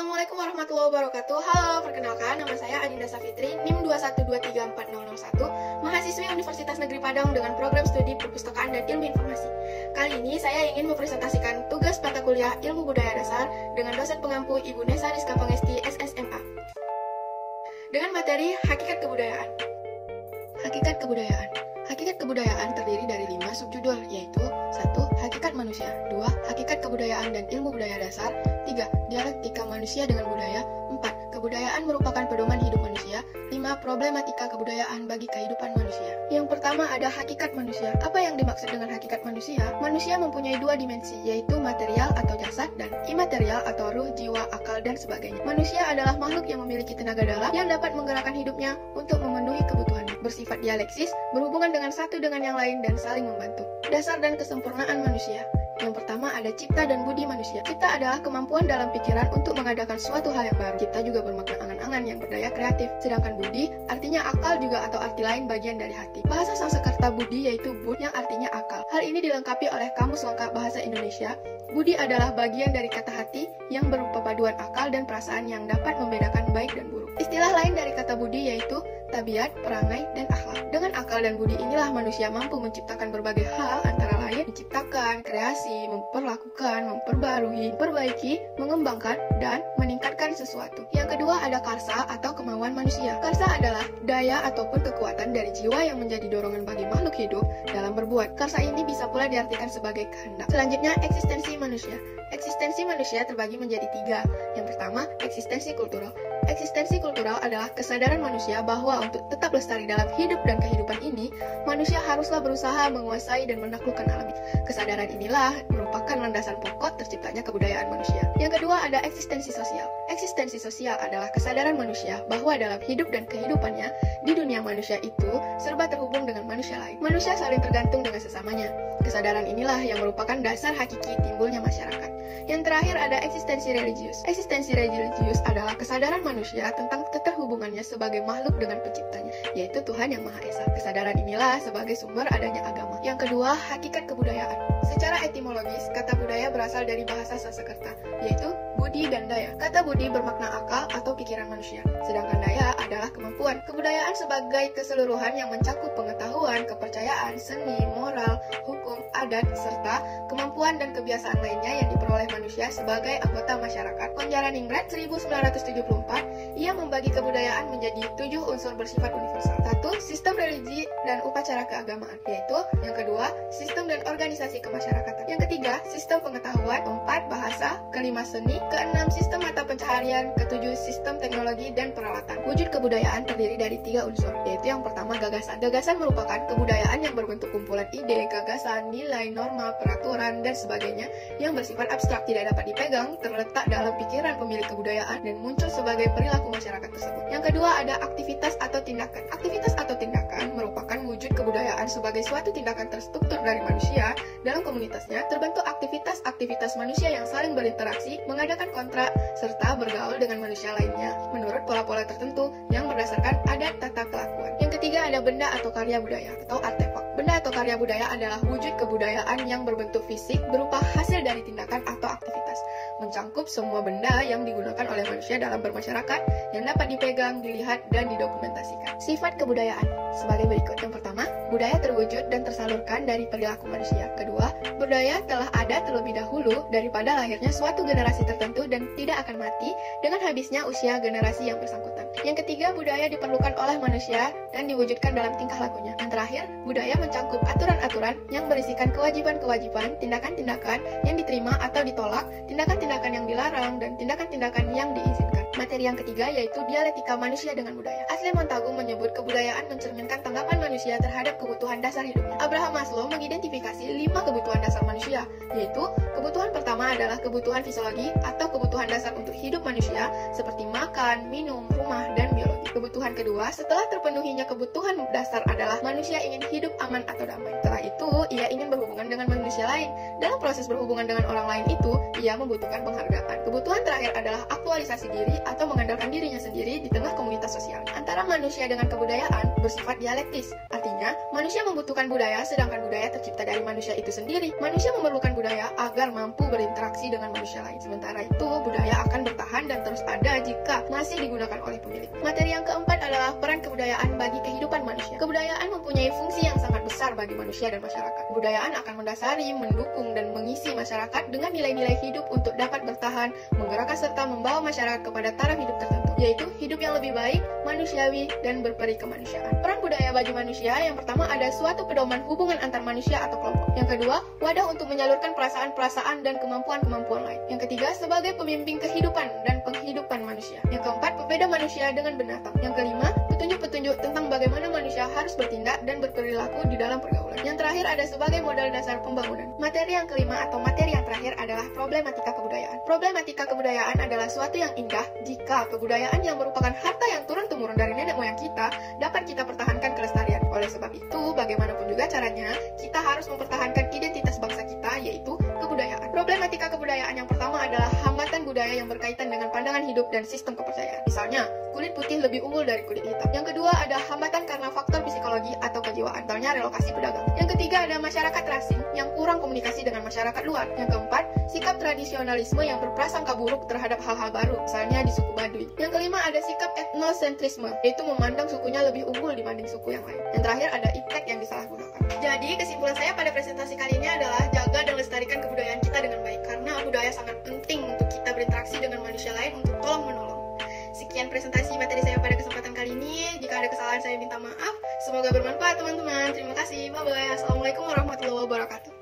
Assalamualaikum warahmatullahi wabarakatuh. Halo, perkenalkan nama saya Adinda Safitri, NIM 212340001, mahasiswi Universitas Negeri Padang dengan program studi Perpustakaan dan Ilmu Informasi. Kali ini saya ingin mempresentasikan tugas mata kuliah Ilmu Budaya Dasar dengan dosen pengampu Ibu Nesa Rizka Pangesti, SSMA. Dengan materi Hakikat Kebudayaan. Hakikat Kebudayaan. Hakikat kebudayaan terdiri dari 5 subjudul, yaitu 1. Hakikat manusia, 2. Hakikat kebudayaan dan ilmu budaya dasar, 3. Dialektika manusia dengan budaya, 4. Kebudayaan merupakan pedoman hidup manusia, 5. Problematika kebudayaan bagi kehidupan manusia. Yang pertama ada hakikat manusia. Apa yang dimaksud dengan hakikat manusia? Manusia mempunyai 2 dimensi, yaitu material atau jasad dan imaterial atau ruh, jiwa, akal, dan sebagainya. Manusia adalah makhluk yang memiliki tenaga dalam yang dapat menggerakkan hidupnya untuk memenuhi kebutuhannya. Bersifat dialeksis, berhubungan dengan satu dengan yang lain dan saling membantu. Dasar dan kesempurnaan manusia. Yang pertama ada cipta dan budi manusia. Cipta adalah kemampuan dalam pikiran untuk mengadakan suatu hal yang baru. Cipta juga bermakna angan-angan yang berdaya kreatif. Sedangkan budi artinya akal juga atau arti lain bagian dari hati. Bahasa Sanskerta budi yaitu bud yang artinya akal. Hal ini dilengkapi oleh Kamus Lengkap Bahasa Indonesia. Budi adalah bagian dari kata hati yang berupa paduan akal dan perasaan yang dapat membedakan baik dan buruk. Istilah lain dari kata budi yaitu tabiat, perangai, dan akhlak. Dengan akal dan budi inilah manusia mampu menciptakan berbagai hal, antara lain menciptakan, kreasi, memperlakukan, memperbarui, memperbaiki, mengembangkan, dan meningkatkan sesuatu. Yang kedua ada karsa atau kemauan manusia. Karsa adalah daya ataupun kekuatan dari jiwa yang menjadi dorongan bagi makhluk hidup dalam berbuat. Karsa ini bisa pula diartikan sebagai kehendak. Selanjutnya, eksistensi manusia. Eksistensi manusia terbagi menjadi 3. Yang pertama, eksistensi kultural. Eksistensi kultural adalah kesadaran manusia bahwa untuk tetap lestari dalam hidup dan kehidupan ini, manusia haruslah berusaha menguasai dan menaklukkan alam. Kesadaran inilah merupakan landasan pokok terciptanya kebudayaan manusia. Yang kedua ada eksistensi sosial. Eksistensi sosial adalah kesadaran manusia bahwa dalam hidup dan kehidupannya, di dunia manusia itu serba terhubung dengan manusia lain. Manusia saling tergantung dengan sesamanya. Kesadaran inilah yang merupakan dasar hakiki timbulnya masyarakat. Yang terakhir ada eksistensi religius. Eksistensi religius adalah kesadaran manusia tentang keterhubungannya sebagai makhluk dengan penciptanya, yaitu Tuhan Yang Maha Esa. Kesadaran inilah sebagai sumber adanya agama. Yang kedua, hakikat kebudayaan. Secara etimologis, kata budaya berasal dari bahasa Sanskerta, yaitu budi dan daya. Kata budi bermakna akal atau pikiran manusia, sedangkan daya adalah kemampuan. Kebudayaan sebagai keseluruhan yang mencakup pengetahuan, kepercayaan, seni, moral, hukum, adat, serta kemampuan dan kebiasaan lainnya yang diperoleh manusia sebagai anggota masyarakat. Konjaraningrat 1974, ia membagi kebudayaan menjadi 7 unsur bersifat universal. 1. Sistem religi dan upacara keagamaan, yaitu yang kedua, sistem dan organisasi kemasyarakatan. Yang ketiga, sistem pengetahuan. 4. Bahasa. Kelima, seni. Keenam, sistem mata pencaharian. Ketujuh, sistem teknologi dan peralatan. Wujud kebudayaan terdiri dari 3 unsur, yaitu yang pertama, gagasan. Gagasan merupakan kebudayaan yang berbentuk kumpulan ide, gagasan, nilai, norma, peraturan, dan sebagainya yang bersifat abstrak, tidak dapat dipegang, terletak dalam pikiran pemilik kebudayaan, dan muncul sebagai perilaku masyarakat tersebut. Yang kedua ada aktivitas atau tindakan. Aktivitas atau tindakan merupakan wujud kebudayaan sebagai suatu tindakan terstruktur dari manusia dalam komunitasnya. Terbentuk aktivitas manusia yang saling berinteraksi, mengadakan kontrak, serta bergaul dengan manusia lainnya menurut pola-pola tertentu yang berdasarkan adat tata kelakuan. Yang ketiga ada benda atau karya budaya atau artefak. Benda atau karya budaya adalah wujud kebudayaan yang berbentuk fisik berupa hasil dari tindakan atau aktivitas, mencangkup semua benda yang digunakan oleh manusia dalam bermasyarakat yang dapat dipegang, dilihat, dan didokumentasikan. Sifat kebudayaan sebagai berikut. Yang pertama, budaya terwujud dan tersalurkan dari perilaku manusia. Kedua, budaya telah ada terlebih dahulu daripada lahirnya suatu generasi tertentu dan tidak akan mati dengan habisnya usia generasi yang bersangkutan. Yang ketiga, budaya diperlukan oleh manusia dan diwujudkan dalam tingkah lakunya. Yang terakhir, budaya mencangkup aturan-aturan yang berisikan kewajiban-kewajiban, tindakan-tindakan yang diterima atau ditolak, tindakan-tindakan yang dilarang, dan tindakan-tindakan yang diizinkan. Materi yang ketiga yaitu dialektika manusia dengan budaya. Asli Montagu menyebut kebudayaan mencerminkan tanggapan manusia terhadap kebutuhan dasar hidupnya. Abraham Maslow mengidentifikasi 5 kebutuhan dasar manusia, yaitu kebutuhan pertama adalah kebutuhan fisiologi atau kebutuhan dasar untuk hidup manusia seperti makan, minum, rumah, dan biologi. Kebutuhan kedua, setelah terpenuhinya kebutuhan dasar adalah manusia ingin hidup aman atau damai. Setelah itu, ia ingin berhubungan dengan manusia lain. Dalam proses berhubungan dengan orang lain itu, ia membutuhkan penghargaan. Kebutuhan terakhir adalah aktualisasi diri atau mengandalkan dirinya sendiri di tengah komunitas sosial. Antara manusia dengan kebudayaan bersifat dialektis. Artinya, manusia membutuhkan budaya sedangkan budaya tercipta dari manusia itu sendiri. Manusia memerlukan budaya agar mampu berinteraksi dengan manusia lain. Sementara itu, budaya akan bertahan dan terus ada jika masih digunakan oleh pemilik. Materi yang keempat adalah peran kebudayaan bagi kehidupan manusia. Kebudayaan mempunyai fungsi yang sangat besar bagi manusia dan masyarakat. Kebudayaan akan mendasari, mendukung, dan mengisi masyarakat dengan nilai-nilai hidup untuk dapat bertahan, menggerakkan serta membawa masyarakat kepada taraf hidup tertentu, yaitu hidup yang lebih baik, manusiawi, dan berperi kemanusiaan. Peran budaya bagi manusia yang pertama ada suatu pedoman hubungan antar manusia atau kelompok. Yang kedua, wadah untuk menyalurkan perasaan-perasaan dan kemampuan-kemampuan lain. Yang ketiga, sebagai pembimbing kehidupan dan penghidupan manusia. Yang keempat, pembeda manusia dengan binatang. Yang kelima, petunjuk-petunjuk tentang bagaimana manusia harus bertindak dan berperilaku di dalam pergaulan. Yang terakhir ada sebagai modal dasar pembangunan. Materi yang kelima atau materi yang terakhir adalah problematika kebudayaan. Problematika kebudayaan adalah suatu yang indah jika kebudayaan yang merupakan harta yang turun-temurun dari nenek moyang kita dapat kita pertahankan kelestarian. Oleh sebab itu, bagaimanapun juga caranya, kita harus mempertahankan identitas bangsa kita, yaitu kebudayaan. Problematika kebudayaan yang pertama adalah hambatan budaya yang berkaitan dengan pandangan hidup dan sistem kepercayaan. Misalnya, kulit putih lebih unggul dari kulit hitam. Yang kedua ada hambatan karena faktor psikologi atau kejiwaan, misalnya relokasi pedagang. Yang ketiga ada masyarakat terasing yang kurang komunikasi dengan masyarakat luar. Yang keempat, sikap tradisionalisme yang berprasangka buruk terhadap hal-hal baru, misalnya di suku Baduy. Yang kelima ada sikap etnosentrisme, yaitu memandang sukunya lebih unggul dibanding suku yang lain. Yang terakhir ada iptek yang disalahgunakan. Jadi kesimpulan saya pada presentasi kali ini adalah jaga dan lestarikan kebudayaan kita dengan baik, karena budaya sangat penting untuk kita berinteraksi dengan manusia lain untuk tolong-menolong. Sekian presentasi materi saya pada kesempatan kali ini. Jika ada kesalahan saya minta maaf. Semoga bermanfaat teman-teman. Terima kasih. Bye-bye. Assalamualaikum warahmatullahi wabarakatuh.